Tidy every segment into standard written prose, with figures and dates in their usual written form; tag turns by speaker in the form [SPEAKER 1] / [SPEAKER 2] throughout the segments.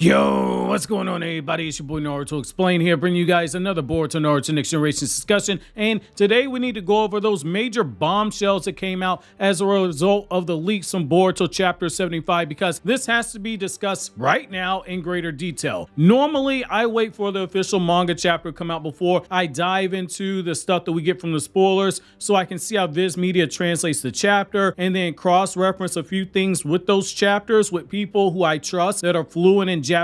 [SPEAKER 1] Yo, what's going on, everybody? It's your boy Naruto Explain here, bringing you guys another Boruto Naruto Next Generations discussion. And today we need to go over those major bombshells that came out as a result of the leaks from Boruto Chapter 75, because this has to be discussed right now in greater detail. Normally, I wait for the official manga chapter to come out before I dive into the stuff that we get from the spoilers, so I can see how Viz Media translates the chapter and then cross-reference a few things with those chapters with people who I trust that are fluent in Japanese.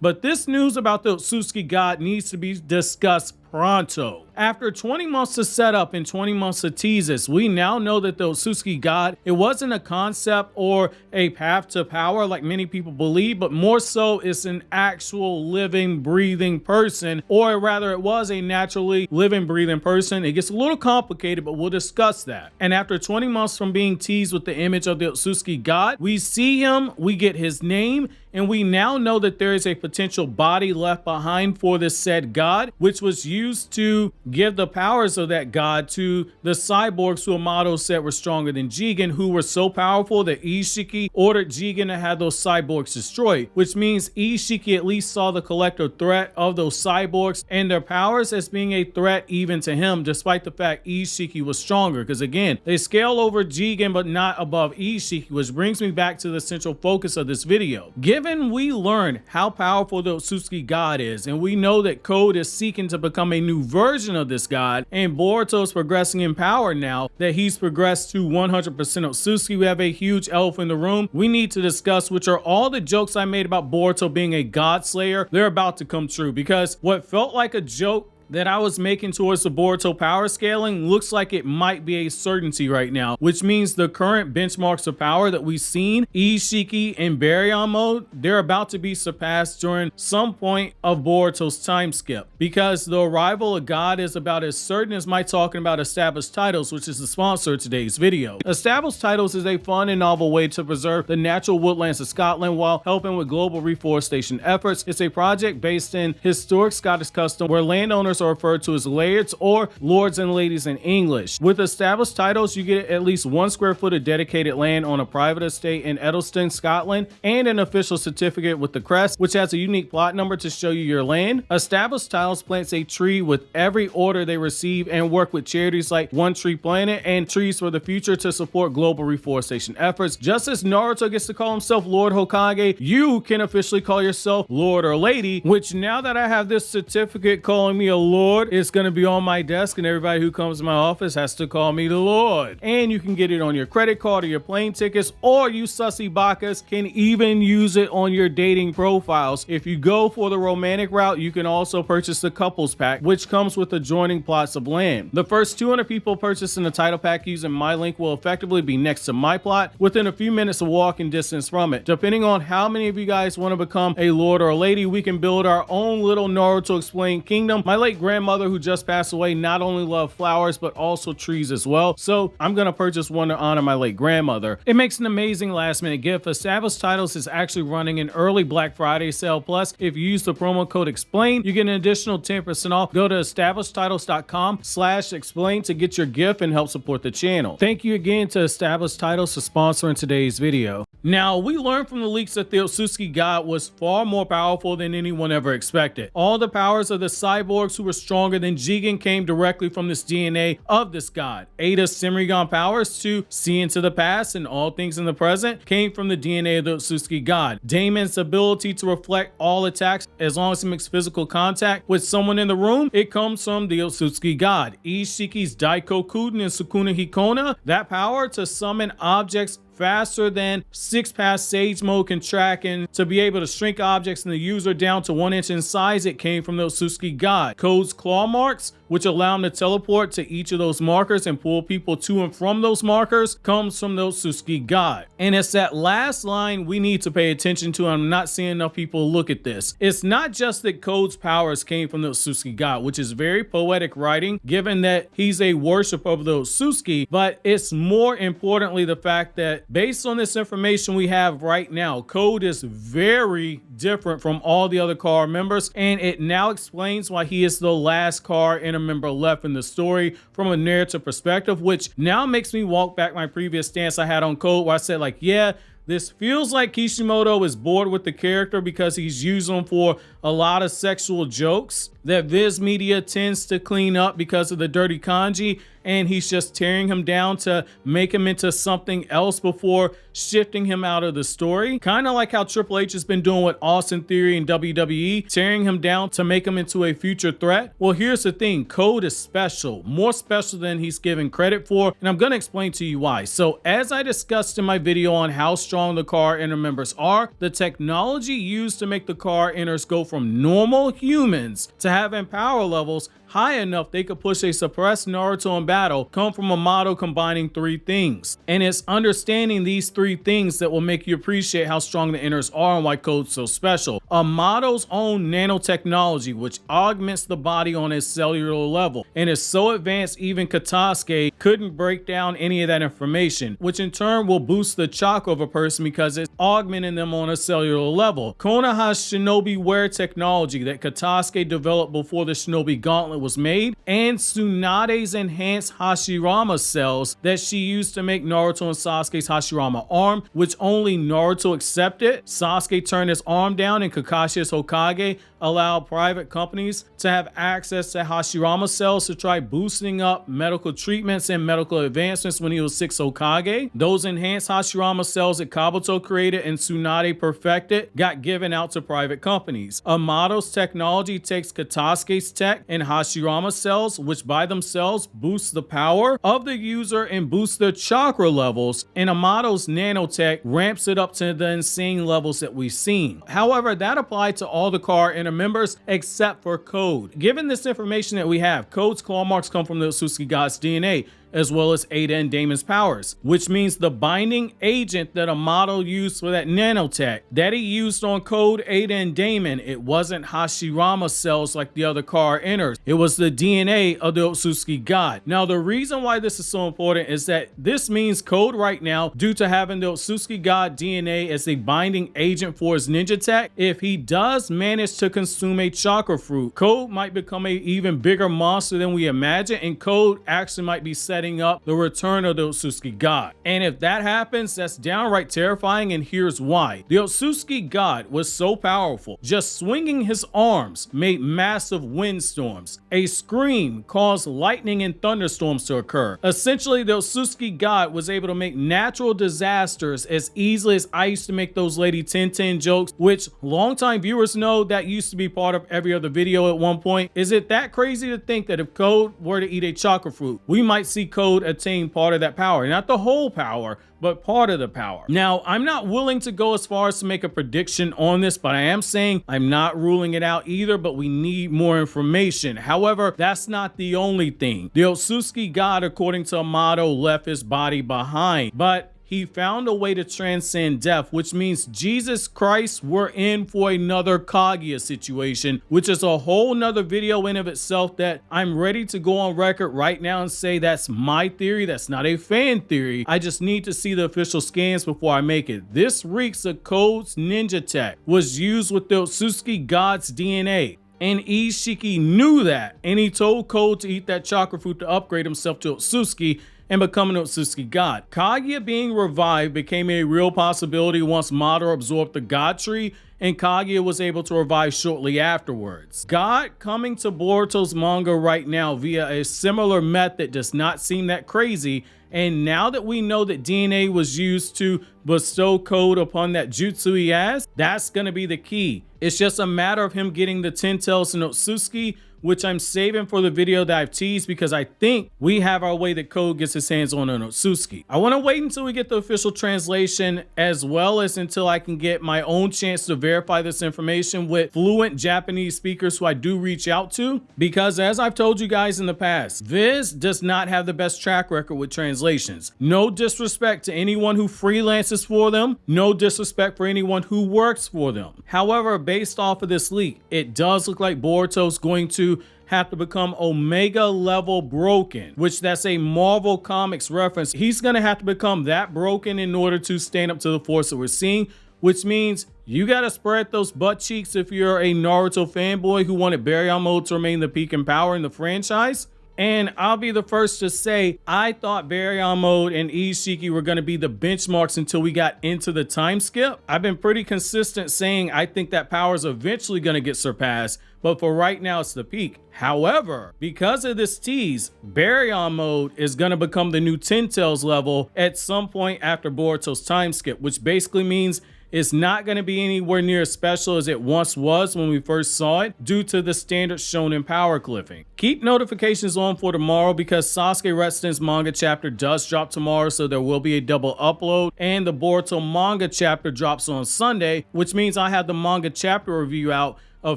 [SPEAKER 1] But this news about the Otsutsuki God needs to be discussed pronto. After 20 months to set up and 20 months to tease this, we now know that the Otsutsuki God, it wasn't a concept or a path to power like many people believe, but more so it's an actual living, breathing person, or rather it was a naturally living, breathing person. It gets a little complicated, but we'll discuss that. And after 20 months from being teased with the image of the Otsutsuki God, we see him, we get his name, and we now know that there is a potential body left behind for this said god, which was used to give the powers of that god to the cyborgs who Amato said were stronger than Jigen, who were so powerful that Ishiki ordered Jigen to have those cyborgs destroyed, which means Ishiki at least saw the collective threat of those cyborgs and their powers as being a threat even to him, despite the fact Ishiki was stronger, because again, they scale over Jigen but not above Ishiki, which brings me back to the central focus of this video. Given we learn how powerful the Otsutsuki God is, and we know that Code is seeking to become a new version of this god, and Boruto is progressing in power now that he's progressed to 100% Otsutsuki, we have a huge elephant in the room we need to discuss, which are all the jokes I made about Boruto being a god slayer. They're about to come true, because what felt like a joke that I was making towards the Boruto power scaling looks like it might be a certainty right now, which means the current benchmarks of power that we've seen, Ishiki and Baryon Mode, they're about to be surpassed during some point of Boruto's time skip, because the arrival of God is about as certain as my talking about established titles, which is the sponsor of today's video. Established titles is a fun and novel way to preserve the natural woodlands of Scotland while helping with global reforestation efforts. It's a project based in historic Scottish custom where landowners are referred to as lairds, or lords and ladies in English. With established titles, you get at least 1 square foot of dedicated land on a private estate in Edelston, Scotland, and an official certificate with the crest, which has a unique plot number to show you your land. Established titles plants a tree with every order they receive and work with charities like One Tree Planet and Trees for the Future to support global reforestation efforts. Just as Naruto gets to call himself Lord Hokage, you can officially call yourself Lord or Lady, which now that I have this certificate calling me a Lord, it's going to be on my desk, and everybody who comes to my office has to call me the Lord. And you can get it on your credit card or your plane tickets, or you sussy bakas can even use it on your dating profiles. If you go for the romantic route, you can also purchase the couples pack, which comes with adjoining plots of land. The first 200 people purchasing the title pack using my link will effectively be next to my plot within a few minutes of walking distance from it. Depending on how many of you guys want to become a Lord or a Lady, we can build our own little Naruto Explained kingdom. My late grandmother, who just passed away, not only loved flowers but also trees as well, so I'm gonna purchase one to honor my late grandmother. It makes an amazing last minute gift. Established Titles is actually running an early Black Friday sale, plus if you use the promo code EXPLAIN, you get an additional 10% off. Go to establishedtitles.com/explain to get your gift and help support the channel. Thank you again to Established Titles for sponsoring today's video. Now, we learned from the leaks that the Otsutsuki God was far more powerful than anyone ever expected. All the powers of the cyborgs who were stronger than Jigen came directly from this DNA of this god. Ada's Senrigan powers to see into the past and all things in the present came from the DNA of the Otsutsuki God. Damon's ability to reflect all attacks as long as he makes physical contact with someone in the room, it comes from the Otsutsuki God. Ishiki's Daikokuden and Sukuna Hikona, that power to summon objects faster than 6-pass Sage Mode can track, and to be able to shrink objects in the user down to 1 inch in size, it came from the Otsutsuki God. Code's claw marks, which allow him to teleport to each of those markers and pull people to and from those markers, comes from the Otsutsuki God. And it's that last line we need to pay attention to. I'm not seeing enough people look at this. It's not just that Code's powers came from the Otsutsuki God, which is very poetic writing given that he's a worshiper of the Otsutsuki, but it's more importantly the fact that based on this information we have right now, Code is very different from all the other car members, and it now explains why he is the last car in a member left in the story from a narrative perspective, which now makes me walk back my previous stance I had on Code, where I said, like, yeah, This feels like Kishimoto is bored with the character because he's used him for a lot of sexual jokes that Viz Media tends to clean up because of the dirty kanji, and he's just tearing him down to make him into something else before shifting him out of the story. Kind of like how Triple H has been doing with Austin Theory and WWE, tearing him down to make him into a future threat. Well, here's the thing, Code is special, more special than he's given credit for, and I'm going to explain to you why. So as I discussed in my video on how strong the car inner members are, the technology used to make the car inners go from normal humans to having power levels high enough they could push a suppressed Naruto in battle come from a model combining three things. And it's understanding these three things that will make you appreciate how strong the inners are and why Code's so special. A model's own nanotechnology, which augments the body on a cellular level, and is so advanced even Katasuke couldn't break down any of that information, which in turn will boost the chakra of a person because it's augmenting them on a cellular level. Konoha's Shinobi Wear technology that Katasuke developed before the Shinobi Gauntlet was made, and Tsunade's enhanced Hashirama cells that she used to make Naruto and Sasuke's Hashirama arm, which only Naruto accepted. Sasuke turned his arm down, and Kakashi's Hokage allowed private companies to have access to Hashirama cells to try boosting up medical treatments and medical advancements when he was 6th Hokage. Those enhanced Hashirama cells that Kabuto created and Tsunade perfected got given out to private companies. Amato's technology takes Katasuke's tech and Hashirama cells, which by themselves boost the power of the user and boost their chakra levels, and Amato's nanotech ramps it up to the insane levels that we've seen. However, that applied to all the car inner members except for Code. Given this information that we have, Code's claw marks come from the Otsutsuki God's DNA, as well as Ada and Damon's powers, which means the binding agent that Amato used for that nanotech that he used on Code, Ada, and Damon, it wasn't Hashirama cells like the other car inners. It was the DNA of the Otsutsuki God. Now, the reason why this is so important is that this means Code right now, due to having the Otsutsuki God DNA as a binding agent for his ninja tech, if he does manage to consume a chakra fruit, Code might become an even bigger monster than we imagine, and Code actually might be setting up the return of the Otsutsuki God. And if that happens, that's downright terrifying, and here's why. The Otsutsuki God was so powerful, just swinging his arms made massive windstorms. A scream caused lightning and thunderstorms to occur. Essentially, the Otsutsuki God was able to make natural disasters as easily as I used to make those Lady 1010 jokes, which longtime viewers know that used to be part of every other video at one point. Is it that crazy to think that if Code were to eat a chakra fruit, we might see Code attain part of that power? Not the whole power, but part of the power. Now, I'm not willing to go as far as to make a prediction on this, but I am saying I'm not ruling it out either, but we need more information. However, that's not the only thing. The Otsutsuki God, according to Amato, left his body behind, but he found a way to transcend death, which means Jesus Christ, we're in for another Kaguya situation, which is a whole nother video in of itself that I'm ready to go on record right now and say that's my theory. That's not a fan theory. I just need to see the official scans before I make it. This reeks of Code's ninja tech was used with the Otsutsuki God's DNA. And Ishiki knew that, and he told Code to eat that chakra fruit to upgrade himself to Otsutsuki and become an Otsutsuki God. Kaguya being revived became a real possibility once Madara absorbed the God Tree, and Kaguya was able to revive shortly afterwards. God coming to Boruto's manga right now via a similar method does not seem that crazy, and now that we know that DNA was used to bestow Code upon that jutsu he has, that's gonna be the key. It's just a matter of him getting the 10 tails in Otsutsuki, which I'm saving for the video that I've teased because I think we have our way that Code gets his hands on an Otsutsuki. I want to wait until we get the official translation, as well as until I can get my own chance to verify this information with fluent Japanese speakers who I do reach out to, because as I've told you guys in the past, Viz does not have the best track record with translations. No disrespect to anyone who freelances for them, no disrespect for anyone who works for them. However, based off of this leak, it does look like Boruto's going to have to become Omega level broken, which that's a Marvel Comics reference. He's gonna have to become that broken in order to stand up to the force that we're seeing, which means you gotta spread those butt cheeks if you're a Naruto fanboy who wanted Baryon Mode to remain the peak in power in the franchise. And I'll be the first to say, I thought Baryon Mode and Ishiki were going to be the benchmarks until we got into the time skip. I've been pretty consistent saying I think that power is eventually going to get surpassed, but for right now it's the peak. However, because of this tease, Baryon Mode is going to become the new 10 Tails level at some point after Boruto's time skip, which basically means it's not going to be anywhere near as special as it once was when we first saw it due to the standard shonen power cliffing. Keep notifications on for tomorrow because Sasuke Residence manga chapter does drop tomorrow, so there will be a double upload, and the Boruto manga chapter drops on Sunday, which means I have the manga chapter review out a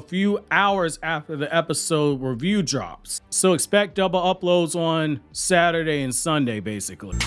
[SPEAKER 1] few hours after the episode review drops. So expect double uploads on Saturday and Sunday basically.